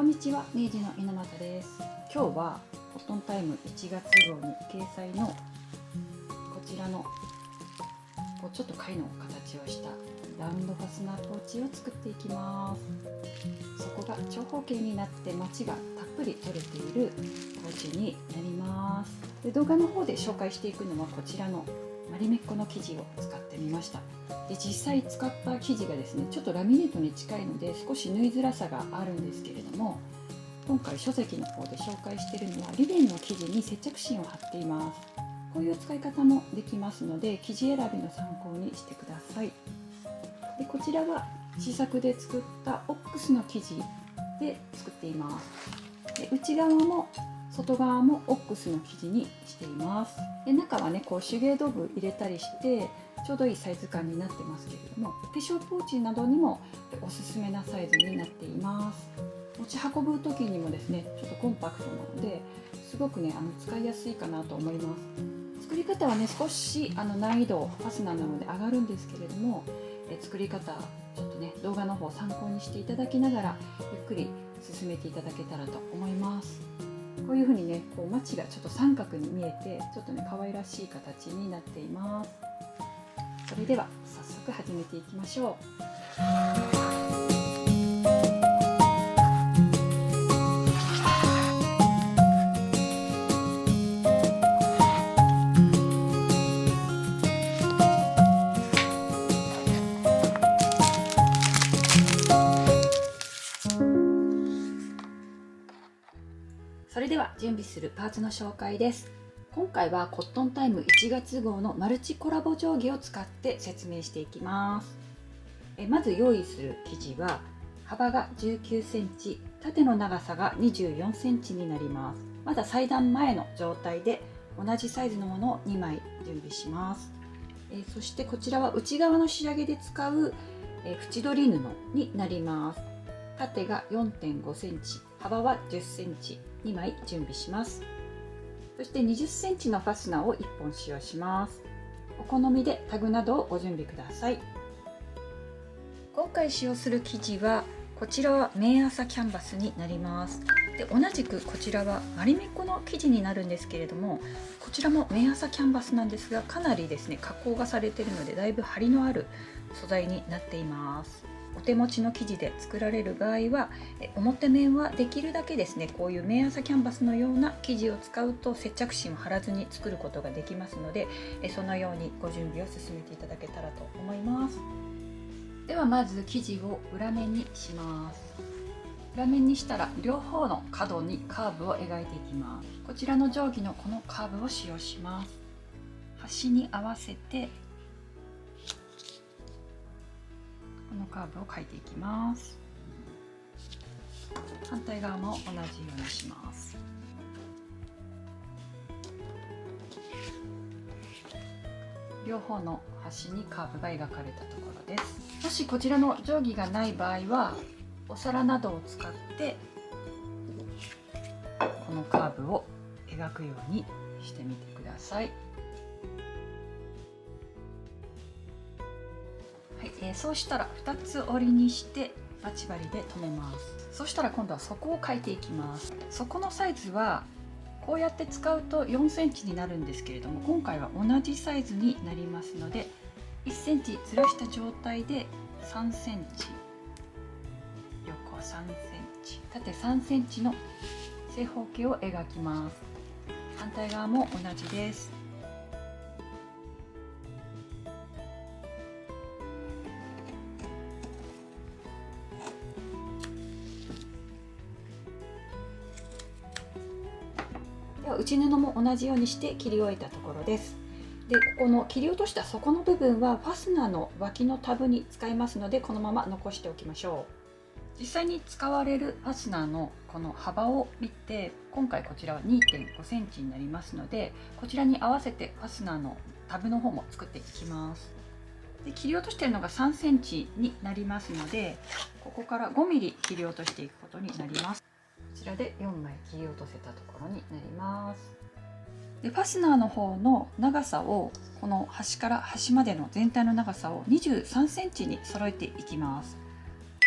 んにちは、明治の猪俣です。今日はコットンタイム1月号に掲載のこちらのちょっと貝の形をしたラウンドファスナーポーチを作っていきます。底が長方形になってマチがたっぷり取れているポーチになります。で、動画の方で紹介していくのはこちらのマリメッコの生地を使ってみました。で、実際使った生地がですね、ちょっとラミネートに近いので少し縫いづらさがあるんですけれども、今回書籍の方で紹介しているのはリネンの生地に接着芯を貼っています。こういう使い方もできますので、生地選びの参考にしてください。で、こちらは試作で作ったオックスの生地で作っています。で、内側も外側もオックスの生地にしています。で、中はね、こう手芸道具入れたりしてちょうどいいサイズ感になってますけれども、化粧ポーチなどにもおすすめなサイズになっています。持ち運ぶ時にもですね、ちょっとコンパクトなのですごくね、使いやすいかなと思います。作り方はね、少し難易度ファスナーなので上がるんですけれども、作り方ちょっとね、動画の方を参考にしていただきながらゆっくり進めていただけたらと思います。こういう風にね、こうマチがちょっと三角に見えてちょっとね、可愛らしい形になっています。それでは早速始めていきましょう。それでは準備するパーツの紹介です。今回はコットンタイム1月号のマルチコラボ定規を使って説明していきます。まず用意する生地は幅が19センチ、縦の長さが24センチになります。まだ裁断前の状態で同じサイズのものを2枚準備します。そしてこちらは内側の仕上げで使う縁取り布になります。縦が 4.5 センチ、幅は10センチ、2枚準備します。そして20センチのファスナーを1本使用します。お好みでタグなどをご準備ください。今回使用する生地はこちらは綿麻キャンバスになります。で、同じくこちらはマリメッコの生地になるんですけれども、こちらも綿麻キャンバスなんですが、かなりですね、加工がされているのでだいぶ張りのある素材になっています。お手持ちの生地で作られる場合は表面はできるだけですね、こういう綿麻キャンバスのような生地を使うと接着芯を貼らずに作ることができますので、そのようにご準備を進めていただけたらと思います。ではまず生地を裏面にします。裏面にしたら両方の角にカーブを描いていきます。こちらの定規のこのカーブを使用します。端に合わせてこのカーブを描いていきます。反対側も同じようにします。両方の端にカーブが描かれたところです。もしこちらの定規がない場合はお皿などを使ってこのカーブを描くようにしてみてください。はい、そうしたら2つ折りにして待ち針で留めます。そしたら今度は底を描いていきます。底のサイズはこうやって使うと4センチになるんですけれども、今回は同じサイズになりますので1センチずらした状態で3センチ、横3センチ、縦3センチの正方形を描きます。反対側も同じです。では内布も同じようにして切り終えたところです。で、ここの切り落とした底の部分はファスナーの脇のタブに使いますので、このまま残しておきましょう。実際に使われるファスナーのこの幅を見て、今回こちらは 2.5 センチになりますので、こちらに合わせてファスナーのタブの方も作っていきます。で、切り落としているのが3センチになりますので、ここから5ミリ切り落としていくことになります。こちらで4枚切り落とせたところになります。で、ファスナーの方の長さをこの端から端までの全体の長さを23センチに揃えていきます。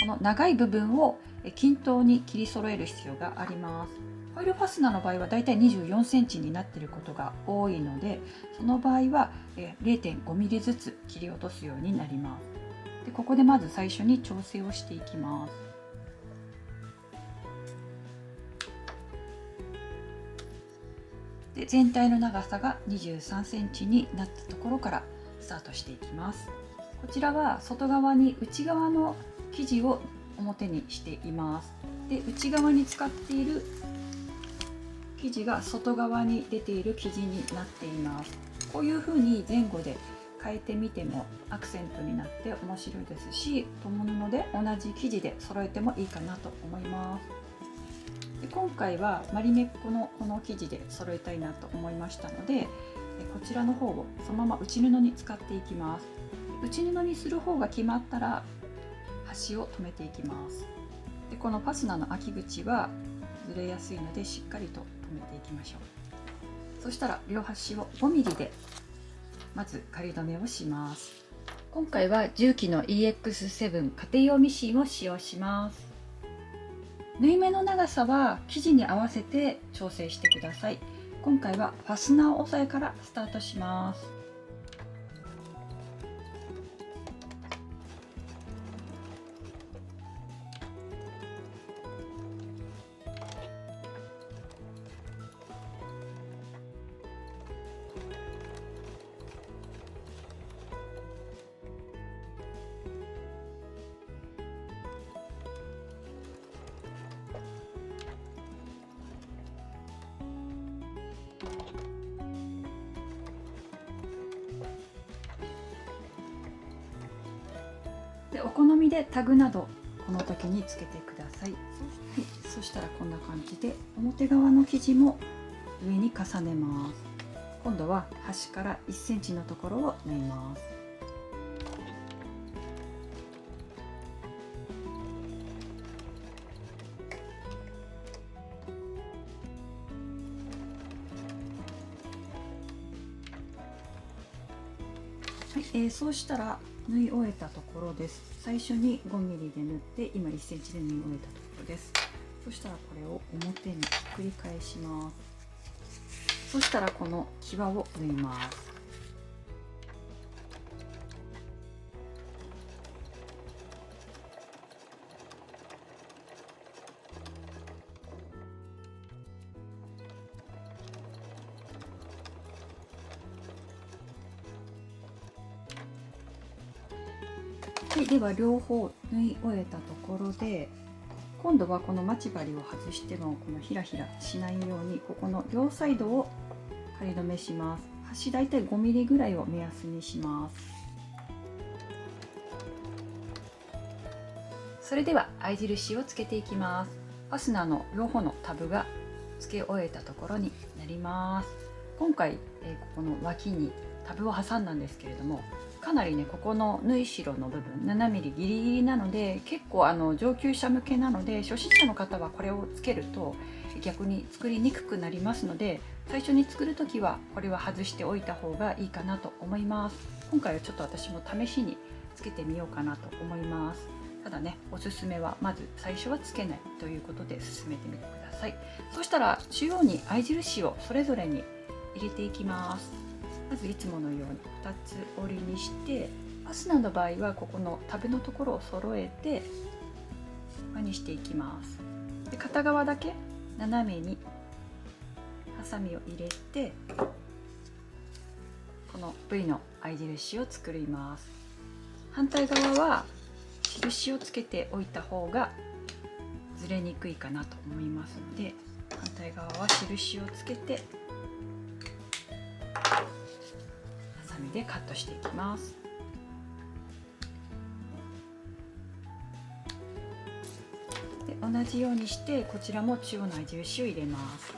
この長い部分を均等に切り揃える必要があります。ホイールファスナーの場合はだいたい24センチになっていることが多いので、その場合は 0.5 ミリずつ切り落とすようになります。でここでまず最初に調整をしていきます。で全体の長さが23センチになったところからスタートしていきます。こちらは外側に内側の生地を表にしています。で内側に使っている生地が外側に出ている生地になっています。こういう風に前後で変えてみてもアクセントになって面白いですし、共布で同じ生地で揃えてもいいかなと思います。で今回はマリメッコのこの生地で揃えたいなと思いましたので、こちらの方をそのまま内布に使っていきます。内布にする方が決まったら端を留めていきます。でこのファスナーの開き口はずれやすいのでしっかりと留めていきましょう。そしたら両端を 5mm でまず仮留めをします。今回は重機の EX7 家庭用ミシンを使用します。縫い目の長さは生地に合わせて調整してください。今回はファスナー押さえからスタートします。でお好みでタグなどこの時につけてください。そしたらこんな感じで表側の生地も上に重ねます。今度は端から1センチのところを縫います。はい、そうしたら縫い終えたところです。最初に 5mm で縫って今1センチで縫い終えたところです。そしたらこれを表にひっくり返します。そしたらこの際を縫います。はい、では両方縫い終えたところで、今度はこの待ち針を外してもこのひらひらしないようにここの両サイドを仮留めします。端だいたい 5mm ぐらいを目安にします。それでは合い印をつけていきます。ファスナーの両方のタブが付け終えたところになります。今回、ここの脇にタブを挟んだんですけれども、かなりねここの縫い代の部分 7mm ギリギリなので、結構上級者向けなので初心者の方はこれをつけると逆に作りにくくなりますので、最初に作る時はこれは外しておいた方がいいかなと思います。今回はちょっと私も試しにつけてみようかなと思います。ただね、おすすめはまず最初はつけないということで進めてみてください。そしたら中央に合い印をそれぞれに入れていきます。まずいつものように2つ折りにして、ファスナーの場合はここのタブのところを揃えて輪にしていきます。で片側だけ斜めにハサミを入れて、この V の合い印を作ります。反対側は印をつけておいた方がずれにくいかなと思いますので、反対側は印をつけてハサミでカットしていきます。で同じようにしてこちらも中央の合い印を入れます。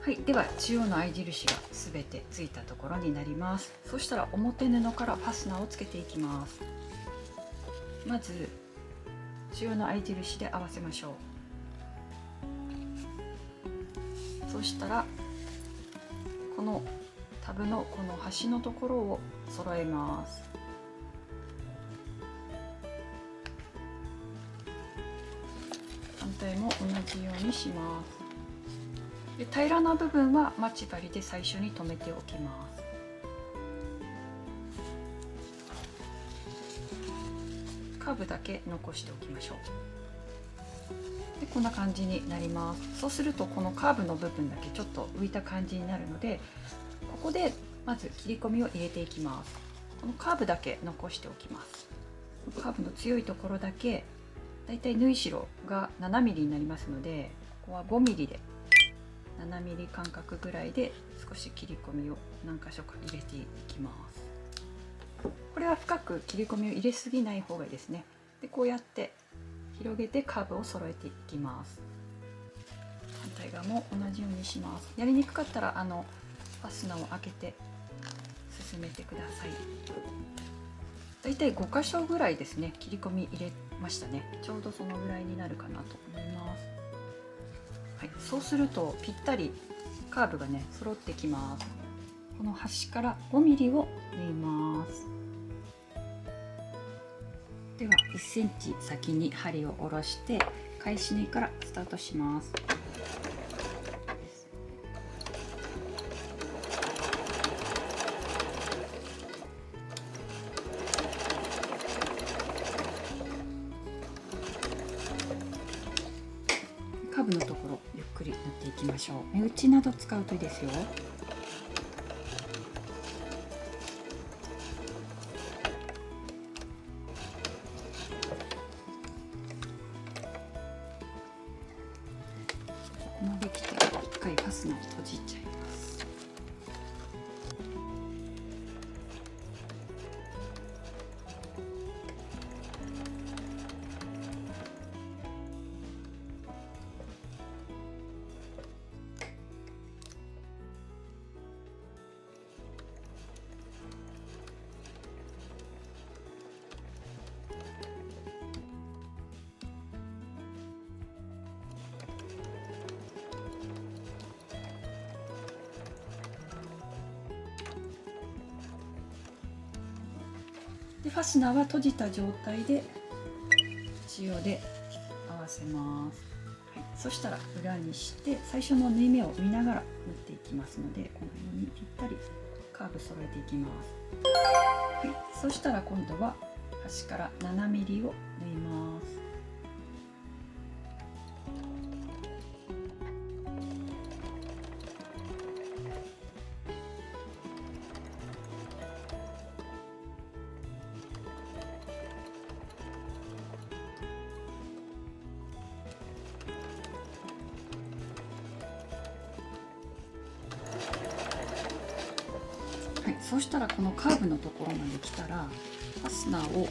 はい、では中央の合い印がすべてついたところになります。そしたら表布からファスナーをつけていきます。まず中央の合い印で合わせましょう。そしたらこのタブのこの端のところを揃えます。対も同じようにします。で平らな部分は待ち針で最初に留めておきます。カーブだけ残しておきましょう。でこんな感じになります。そうするとこのカーブの部分だけちょっと浮いた感じになるので、ここでまず切り込みを入れていきます。このカーブだけ残しておきます。カーブの強いところだけ、だいたい縫い代が 7mm になりますので、ここは 5mm で 7mm 間隔ぐらいで少し切り込みを何箇所か入れていきます。これは深く切り込みを入れすぎない方がいいですね。でこうやって広げてカーブを揃えていきます。反対側も同じようにします。やりにくかったらファスナーを開けて進めてください。だいたい5箇所ぐらいですね、切り込み入れましたね。ちょうどそのぐらいになるかなと思います。はい、そうするとぴったりカーブがね揃ってきます。この端から 5mm を縫います。では1センチ先に針を下ろして返し縫いからスタートします。カーブのところゆっくり縫っていきましょう。目打ちなど使うといいですよ。ここまで来て一回ファスナーを閉じちゃいます。でファスナーは閉じた状態で中央で合わせます。はい、そしたら裏にして最初の縫い目を見ながら縫っていきますので、このようにぴったりカーブ揃えていきます。はい、そしたら今度は端から 7mm を縫います。はい、そうしたらこのカーブのところまで来たらファスナーを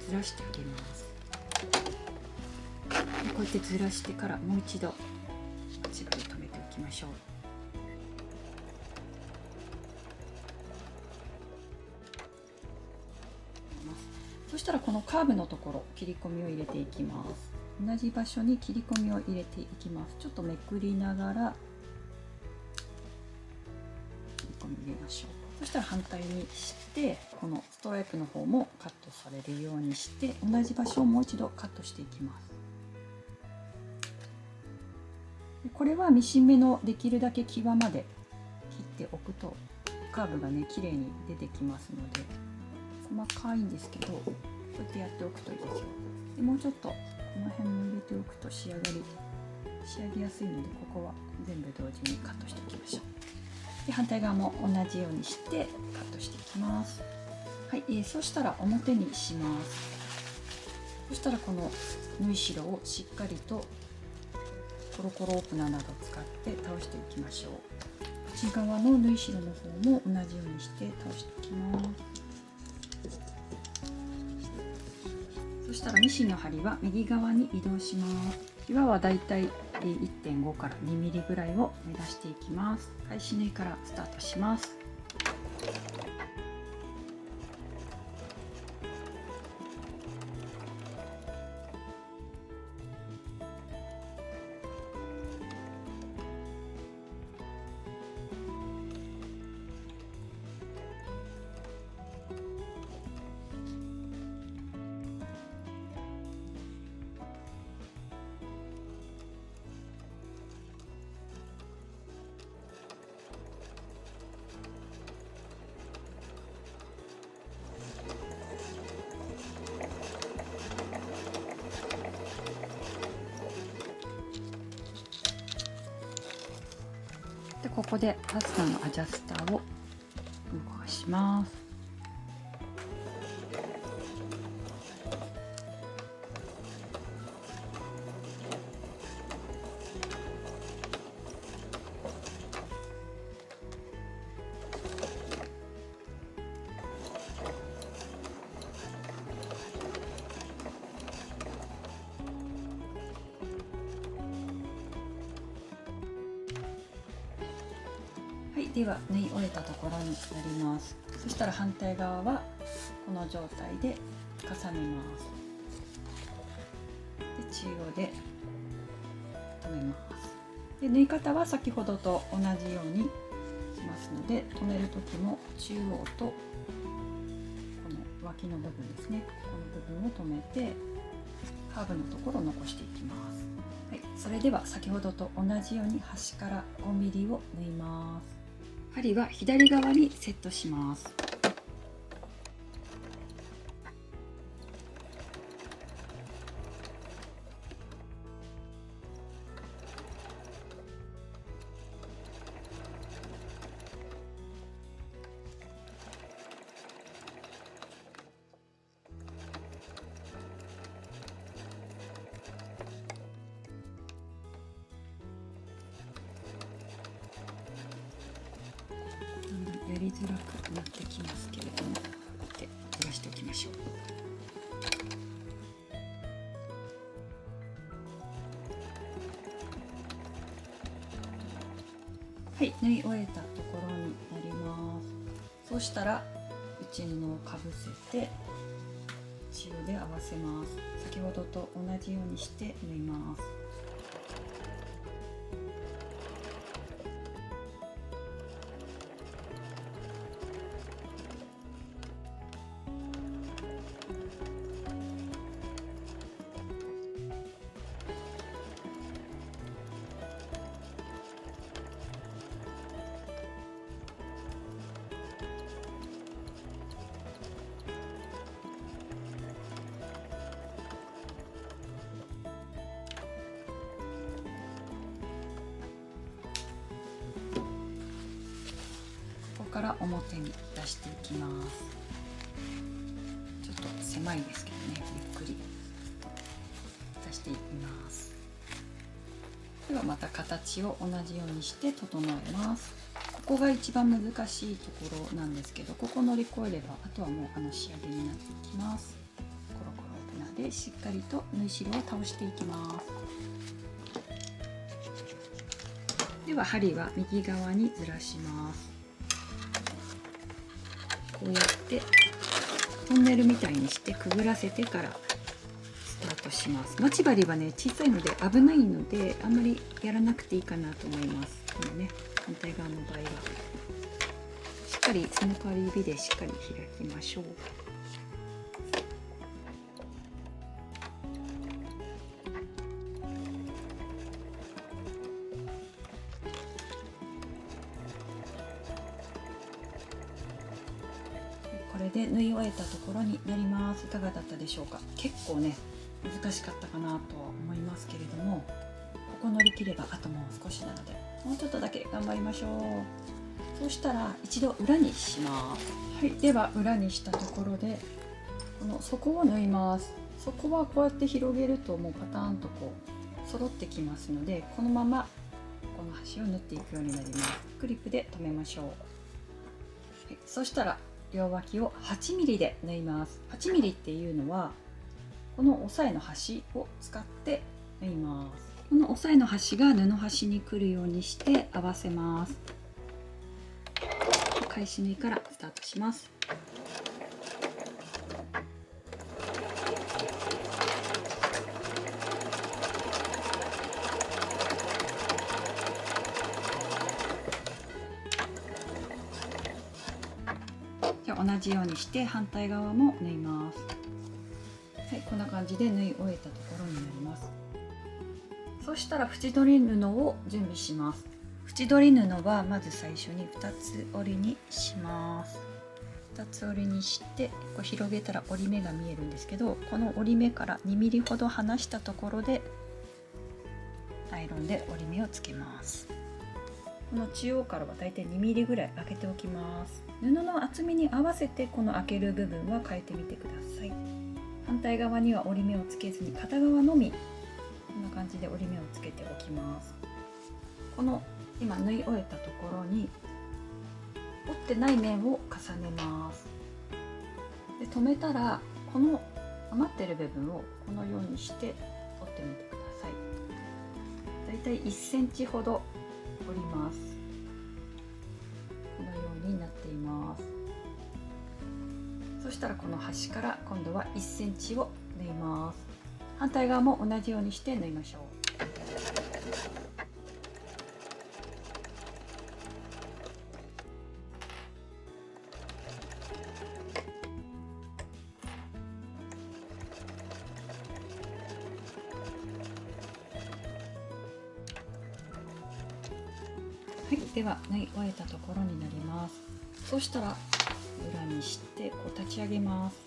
ずらしてあげます。でこうやってずらしてからもう一度待ち針止めておきましょう。そしたらこのカーブのところ切り込みを入れていきます。同じ場所に切り込みを入れていきます。ちょっとめくりながら切り込み入れましょう。そしたら反対にしてこのストライプの方もカットされるようにして同じ場所をもう一度カットしていきます。これはミシン目のできるだけ際まで切っておくとカーブがね綺麗に出てきますので、細かいんですけどこうやってやっておくといいですよ。でもうちょっとこの辺も入れておくと仕上げやすいので、ここは全部同時にカットしておきましょう。で反対側も同じようにしてカットしていきます。はい、そしたら表にします。そしたらこの縫い代をしっかりとコロコロオープナーなどを使って倒していきましょう。内側の縫い代の方も同じようにして倒していきます。そしたらミシンの針は右側に移動します。際はだいたい 1.5 から 2mm ぐらいを目指していきます。返し縫いからスタートします。ここでファスナーのアジャスターを動かします。はい、では縫い終えたところになります。そしたら反対側はこの状態で重ねます。で中央で留めます。で縫い方は先ほどと同じようにしますので、留める時も中央とこの脇の部分ですね、この部分を留めてカーブのところを残していきます。はい、それでは先ほどと同じように端から 5mm を縫います。針は左側にセットします。やりづらくなってきますけれども、こうやってずらしておきましょう。はい、縫い終えたところになります。そうしたら内布をかぶせて中央で合わせます。先ほどと同じようにして縫います。ここから表に出していきます。ちょっと狭いですけどね、ゆっくり出していきます。ではまた形を同じようにして整えます。ここが一番難しいところなんですけど、ここ乗り越えればあとはもう仕上げになっていきます。コロコロオープナーでしっかりと縫い代を倒していきます。では針は右側にずらします。こうやってトンネルみたいにしてくぐらせてからスタートします。待ち針はね小さいので危ないのであんまりやらなくていいかなと思います。このね反対側の場合はしっかりその代わり指でしっかり開きましょう。これで縫い終えたところになります。いかがだったでしょうか。結構ね難しかったかなとは思いますけれども、ここ乗り切ればあともう少しなのでもうちょっとだけ頑張りましょう。そうしたら一度裏にします。はい、では裏にしたところでこの底を縫います。底はこうやって広げるともうパターンとこう揃ってきますので、このままこの端を縫っていくようになります。クリップで留めましょう。はい、そしたら両脇を 8mm で縫います。8mm っていうのはこの押さえの端を使って縫います。この押さえの端が布端に来るようにして合わせます。返し縫いからスタートします。じゃあ同じようにして反対側も縫います。はい、こんな感じで縫い終えたところになります。そしたら縁取り布を準備します。縁取り布はまず最初に2つ折りにします。2つ折りにしてこう広げたら折り目が見えるんですけど、この折り目から 2mm ほど離したところでアイロンで折り目をつけます。この中央からはだいたい 2mm ぐらい開けておきます。布の厚みに合わせてこの開ける部分は変えてみてください。反対側には折り目をつけずに片側のみこんな感じで折り目をつけておきます。この今縫い終えたところに折ってない面を重ねます。で留めたらこの余ってる部分をこのようにして折ってみてください。だいたい1センチほど折ります。このようになっています。そしたらこの端から今度は1センチを縫います。反対側も同じようにして縫いましょう。はい、では縫い終えたところになります。そしたら裏にしてこう立ち上げます。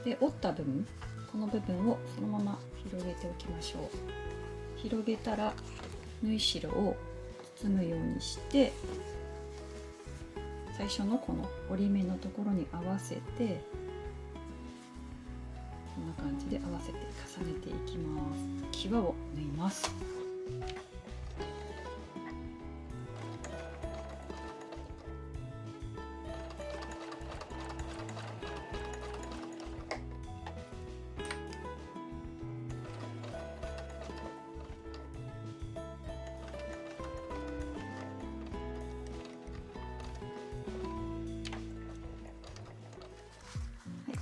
で折った部分、この部分をそのまま広げておきましょう。広げたら縫い代を包むようにして最初のこの折り目のところに合わせてこんな感じで合わせて重ねていきます。際を縫います。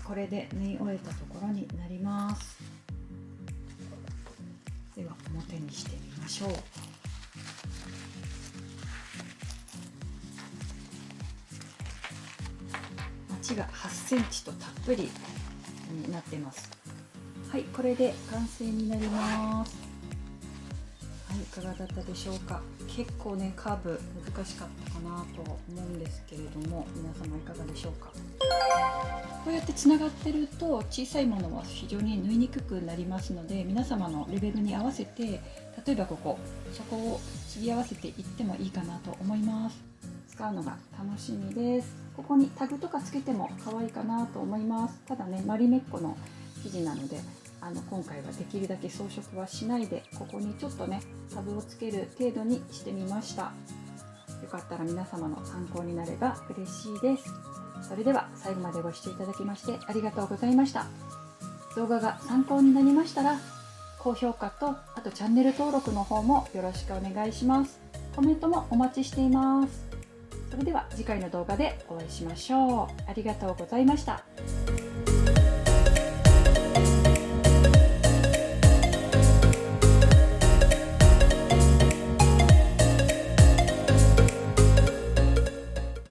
これで縫い終えたところになります。では表にしてみましょう。まちが8センチとたっぷりになってます。はい、これで完成になります。はい、いかがだったでしょうか。結構ねカーブ難しかったかなと思うんですけれども、皆様いかがでしょうか。こうやってつながってると小さいものは非常に縫いにくくなりますので、皆様のレベルに合わせて例えばそこを継ぎ合わせていってもいいかなと思います。使うのが楽しみです。ここにタグとかつけても可愛いかなと思います。ただねマリメッコの生地なので今回はできるだけ装飾はしないで、ここにちょっとねタブをつける程度にしてみました。よかったら皆様の参考になれば嬉しいです。それでは最後までご視聴いただきましてありがとうございました。動画が参考になりましたら高評価とあとチャンネル登録の方もよろしくお願いします。コメントもお待ちしています。それでは次回の動画でお会いしましょう。ありがとうございました。